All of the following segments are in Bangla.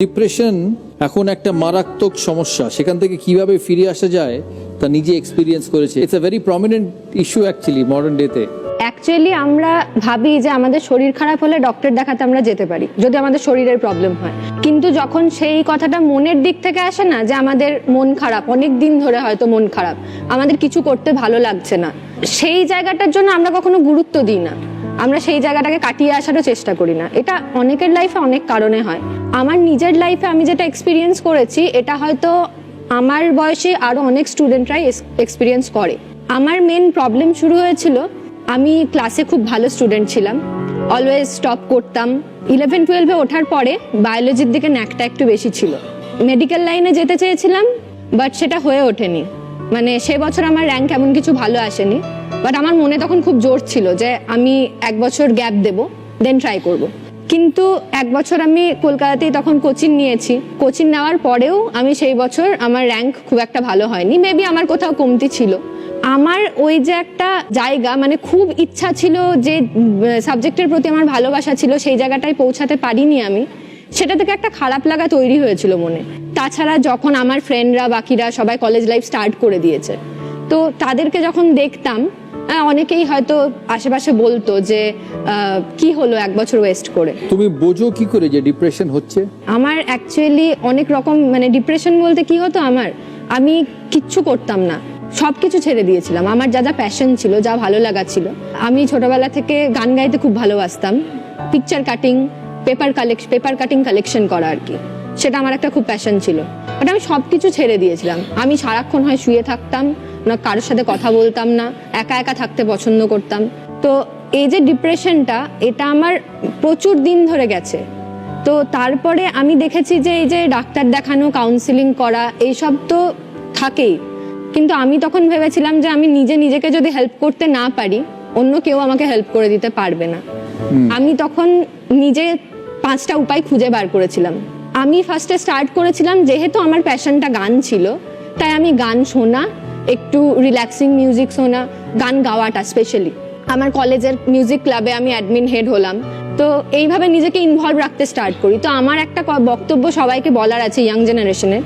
ডিপ্রেশন এখন একটা মারাত্মক সমস্যা, সেখান থেকে কিভাবে ফিরে আসা যায় তা নিজে এক্সপিরিয়েন্স করেছে। It's a very prominent issue actually modern ডেতে। অ্যাকচুয়ালি আমরা ভাবি যে আমাদের শরীর খারাপ হলে ডক্টর দেখাতে আমরা যেতে পারি যদি আমাদের শরীরের প্রবলেম হয়, কিন্তু যখন সেই কথাটা মনের দিক থেকে আসে না, যে আমাদের মন খারাপ, অনেক দিন ধরে হয়তো মন খারাপ, আমাদের কিছু করতে ভালো লাগছে না, সেই জায়গাটার জন্য আমরা কখনো গুরুত্ব দিই না, আমরা সেই জায়গাটাকে কাটিয়ে আসারও চেষ্টা করি না। এটা অনেকের লাইফে অনেক কারণে হয়। আমার নিজের লাইফে আমি যেটা এক্সপিরিয়েন্স করেছি, এটা হয়তো আমার বয়সে আরও অনেক স্টুডেন্টরাই এক্সপিরিয়েন্স করে। আমার মেন প্রবলেম শুরু হয়েছিল, আমি ক্লাসে খুব ভালো স্টুডেন্ট ছিলাম, অলওয়েজ টপ করতাম। 11-12-এ ওঠার পরে বায়োলজির দিকে ন্যাকটা একটু বেশি ছিল। মেডিকেল লাইনে যেতে চেয়েছিলাম, বাট সেটা হয়ে ওঠেনি। মানে সে বছর আমার র্যাঙ্ক এমন কিছু ভালো আসেনি, বাট আমার মনে তখন খুব জোর ছিল যে আমি 1 বছর গ্যাপ দেবো, দেন ট্রাই করব। কিন্তু 1 বছর আমি কলকাতাতেই তখন কোচিং নিয়েছি। কোচিং নেওয়ার পরেও আমি সেই বছর আমার র্যাঙ্ক খুব একটা ভালো হয়নি, মেবি আমার কোথাও কমতি ছিল। আমার ওই যে একটা জায়গা, মানে খুব ইচ্ছা ছিল, যে সাবজেক্টের প্রতি আমার ভালোবাসা ছিল, সেই জায়গাটায় পৌঁছাতে পারিনি আমি, সেটা থেকে একটা খারাপ লাগা তৈরি হয়েছিল মনে। তাছাড়া যখন আমার ফ্রেন্ডরা বাকিরা সবাই কলেজ লাইফ স্টার্ট করে দিয়েছে, তো তাদেরকে যখন দেখতাম, অনেকেই হয়তো আশেপাশে বলতো যে কি হলো 1 বছর ওয়েস্ট করে। তুমি বোঝো কি করে যে ডিপ্রেশন হচ্ছে? আমার অ্যাকচুয়ালি অনেক রকম, মানে ডিপ্রেশন বলতে কি হতো, আমি কিচ্ছু করতাম না, সব কিছু ছেড়ে দিয়েছিলাম। আমার যা যা প্যাশন ছিল, যা ভালো লাগা ছিল, আমি ছোটবেলা থেকে গান গাইতে খুব ভালোবাসতাম, picture cutting, paper cutting collection করা আর কি, সেটা আমার একটা খুব প্যাশন ছিল। বাট আমি সব কিছু ছেড়ে দিয়েছিলাম। আমি সারাক্ষণ হয় শুয়ে থাকতাম, না কারোর সাথে কথা বলতাম না, একা একা থাকতে পছন্দ করতাম। তো এই যে ডিপ্রেশনটা, এটা আমার প্রচুর দিন ধরে গেছে। তো তারপরে আমি দেখেছি যে এই যে ডাক্তার দেখানো, কাউন্সিলিং করা, এইসব তো থাকেই, কিন্তু আমি তখন ভেবেছিলাম যে আমি নিজেকে যদি হেল্প করতে না পারি, অন্য কেউ আমাকে হেল্প করে দিতে পারবে না। আমি তখন নিজে 5টা উপায় খুঁজে বার করেছিলাম। আমি ফার্স্টে স্টার্ট করেছিলাম, যেহেতু আমার প্যাশনটা গান ছিল, তাই আমি গান শোনা, একটু রিল্যাক্সিং মিউজিক শোনা, গান গাওয়াটা স্পেশালি। আমার কলেজের মিউজিক ক্লাবে আমি অ্যাডমিন হেড হলাম। তো এইভাবে নিজেকে ইনভলভ রাখতে স্টার্ট করি। তো আমার একটা বক্তব্য সবাইকে বলার আছে, ইয়াং জেনারেশনের,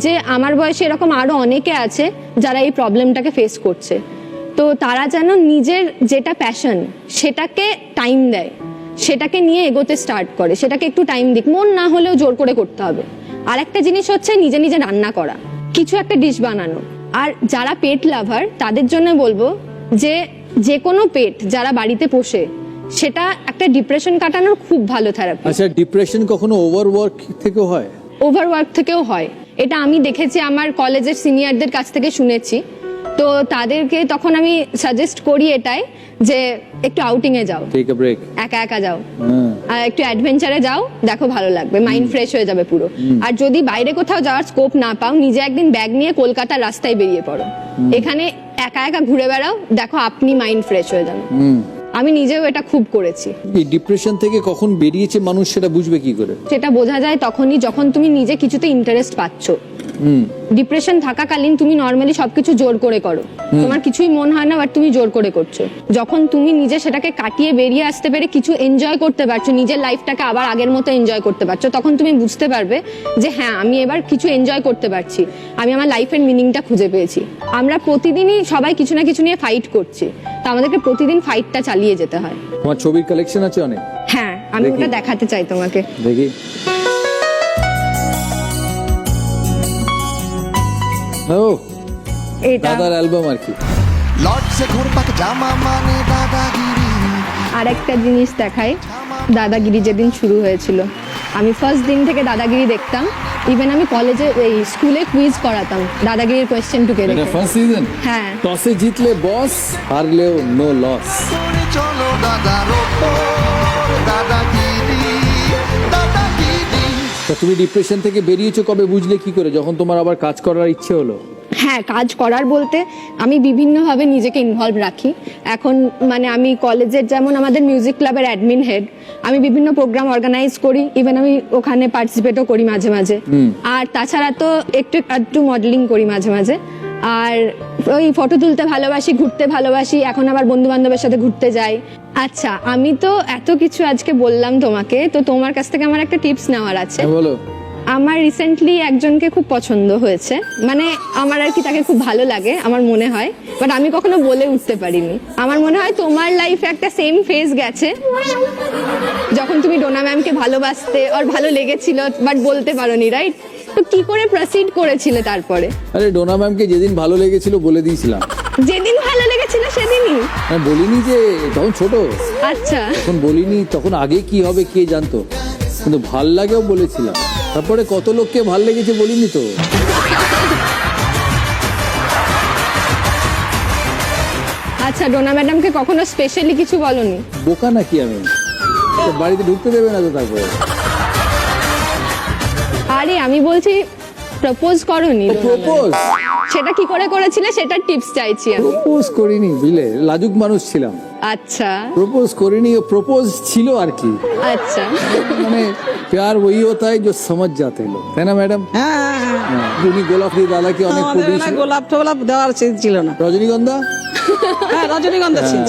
যে আমার বয়সে এরকম আরও অনেকে আছে যারা এই প্রবলেমটাকে ফেস করছে। তো তারা যেন নিজের যেটা প্যাশন, সেটাকে টাইম দেয়, সেটাকে নিয়ে এগোতে স্টার্ট করে, সেটাকে একটু টাইম দিক, মন না হলেও জোর করে করতে হবে। আর একটা জিনিস হচ্ছে নিজে নিজে রান্না করা, কিছু একটা ডিশ বানানো। আর যারা পেট লাভার, তাদের জন্য বলবো যে কোনো পেট যারা বাড়িতে পোষে, সেটা একটা ডিপ্রেশন কাটানোর খুব ভালো থেরাপি। আচ্ছা, ডিপ্রেশন কখনো ওভারওয়ার্ক থেকেও হয়? ওভারওয়ার্ক থেকেও হয়, এটা আমি দেখেছি, আমার কলেজের সিনিয়রদের কাছ থেকে শুনেছি। তো তাদেরকে তখন আমি সাজেস্ট করি এটাই, যে একটু আউটিং এ যাও, টেক আ ব্রেক, একা একা যাও, আর একটু অ্যাডভেঞ্চারে যাও, দেখো ভালো লাগবে, মাইন্ড ফ্রেশ হয়ে যাবে পুরো। আর যদি বাইরে কোথাও যাওয়ার স্কোপ না পাও, নিজে একদিন ব্যাগ নিয়ে কলকাতার রাস্তায় বেরিয়ে পড়ো, এখানে একা একা ঘুরে বেড়াও, দেখো আপনি মাইন্ড ফ্রেশ হয়ে যাবে। আমি নিজেও এটা খুব করেছি। এই ডিপ্রেশন থেকে কখন বেরিয়েছে মানুষ, সেটা বুঝবে কি করে? সেটা বোঝা যায় তখনই যখন তুমি নিজে কিছুতে ইন্টারেস্ট পাচ্ছ। ডিপ্রেশন থাকাকালীন তুমি নর্মালি সবকিছু জোর করে করো, তোমার কিছুই মন হয় না, বাট তুমি জোর করে করছো। যখন তুমি নিজে সেটাকে কাটিয়ে বেরিয়ে আসতে পেরে কিছু এনজয় করতে পারছো, নিজের লাইফটাকে আবার আগের মতো এনজয় করতে পারছো, তখন তুমি বুঝতে পারবে যে হ্যাঁ, আমি এবার কিছু এনজয় করতে পারছি, আমি আমার লাইফের মিনিংটা খুঁজে পেয়েছি। আমরা প্রতিদিনই সবাই কিছু না কিছু নিয়ে ফাইট করছি, তো আমাদেরকে প্রতিদিন ফাইটটা চালিয়ে যেতে হয়। তোমার ছবির কালেকশন আছে অনেক? হ্যাঁ, আমি ওটা দেখাতে চাই তোমাকে। দেখি। ও, এটা দাদার অ্যালবাম আর কি। আর একটা জিনিস দেখাই, দাদাগিরি যেদিন শুরু হয়েছিল, আমি ফার্স্ট দিন থেকে দাদাগিরি দেখতাম। ইভেন আমি কলেজে, এই স্কুলে কুইজ করাতাম দাদাগিরির কোয়েশ্চেন টুকে এটা দেখে। First season. হ্যাঁ, টসে জিতলে বস, হারলেও নো লস। তা তুমি ডিপ্রেশন থেকে বেরিয়েছো কবে, বুঝলে কি করে? যখন তোমার আবার কাজ করার ইচ্ছে হলো? হ্যাঁ, কাজ করার বলতে আমি বিভিন্নভাবে নিজেকে ইনভলভ রাখি। এখন মানে আমি কলেজের, যেমন আমাদের মিউজিক ক্লাবের অ্যাডমিন হেড, আমি বিভিন্ন প্রোগ্রাম অর্গানাইজ করি, ইভেন আমি ওখানে পার্টিসিপেটও করি মাঝে মাঝে। আর তাছাড়া তো একটু মডেলিং করি মাঝে মাঝে। আর ওই ফটো তুলতে ভালোবাসি, ঘুরতে ভালোবাসি, এখন আবার বন্ধু বান্ধবের সাথে ঘুরতে যাই। আচ্ছা, আমি তো এত কিছু আজকে বললাম তোমাকে, তো তোমার কাছ থেকে আমার একটা টিপস নেওয়ার আছে। বলো। আমার রিসেন্টলি একজনকে খুব পছন্দ হয়েছে, মানে আমার আর কি তাকে খুব ভালো লাগে আমার মনে হয়, বাট আমি কখনো বলে উঠতে পারিনি। আমার মনে হয় তোমার লাইফে একটা সেম ফেজ গেছে, যখন তুমি ডোনা ম্যামকে ভালোবাসতে আর ভালো লেগেছিল বাট বলতে পারোনি, রাইট? তো কি করে প্রসিড করেছিলে তারপরে? আরে ডোনা ম্যামকে যেদিন ভালো লেগেছিল বলে দিয়েছিলাম। যেদিন ভালো লেগেছিল সেদিনই? আমি বলিনি যে তখন ছোট, আচ্ছা, তখন বলিনি, তখন আগে কি হবে কে জানতো, কিন্তু ভাল লাগেও বলেছিলাম। তারপরে কত লোককে ভাল লেগেছে বলিনি তো। আচ্ছা, ডোনা ম্যাডামকে কখনো স্পেশালি কিছু বলনি? বোকা নাকি আমি? তো বাড়িতে ঢুকতে দেবে না তো তারপরে? আরে আমি বলছি প্রপোজ করনি? প্রপোজ? সেটা কি করে করেছিলে সেটার টিপস চাইছি আমি। প্রপোজ করিনি, বুঝলে, লাজুক মানুষ ছিলাম। আচ্ছা প্রপোজ করিনি, ও প্রপোজ ছিল আর কি। আচ্ছা, মানে প্যার वही होता है जो समझ जाते हैं लोग, তাই না ম্যাডাম? হ্যাঁ, উনি গোলাপ দিয়ে দাদাকে অনেক আমাদের ফুল না দিয়েছিল। গোলাপ টোলাপ দেওয়ার ছিল না। রজনীগন্ধা? হ্যাঁ, রজনীগন্ধা ছিল।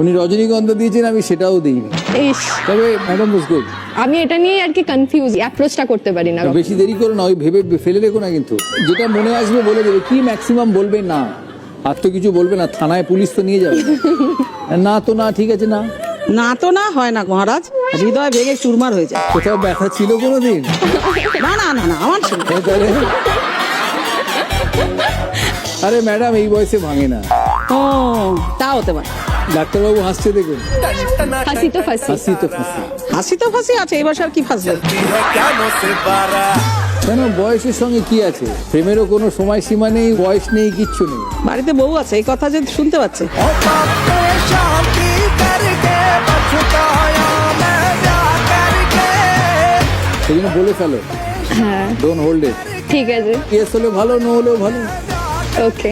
উনি রজনীগন্ধা দিয়েছেন, আমি সেটাও দিইনি। ইস, তবে ম্যাডাম ওয়াজ গুড। আমি এটা নিয়ে আর কি কনফিউজ, অ্যাপ্রোচটা করতে পারি না। বেশি দেরি করো না, ওই ভেবে ফেলে রেখো না, কিন্তু যেটা মনে আসবে বলে দেবে। কি ম্যাক্সিমাম বলবে না, আর তো কিছু বলবে না, থানায় পুলিশ তো নিয়ে যাবে। না তো না, ঠিক আছে না। না তো না হয় না মহারাজ, হৃদয় ভেঙে চুরমার হয়ে যায়। কোথাও ব্যথা ছিল কোনোদিন? না না না না, আমার ছিল। তাহলে আরে ম্যাডাম এই বয়সে ভাঙে না। ও, তা হতে পারে। ডাক্তারবাবু হাসছে দেখুন। ফাঁসি তো ফাঁসি। হাসি তো ফাঁসি। হাসি তো ফাঁসি আছে, এবার আর কি ফাঁসবে? কেন, বয়সের সঙ্গে কি আছে? প্রেমেরও কোনো সময়সীমা নেই, বয়স নেই, কিচ্ছু নেই। বাড়িতে বউ আছে, এই কথা যে শুনতে পাচ্ছে। সেই জন্য বলে ফেলো, হ্যাঁ ডোন্ট হোল্ড ইট। ঠিক আছে, কেস হলে ভালো, না হলেও ভালো। ওকে।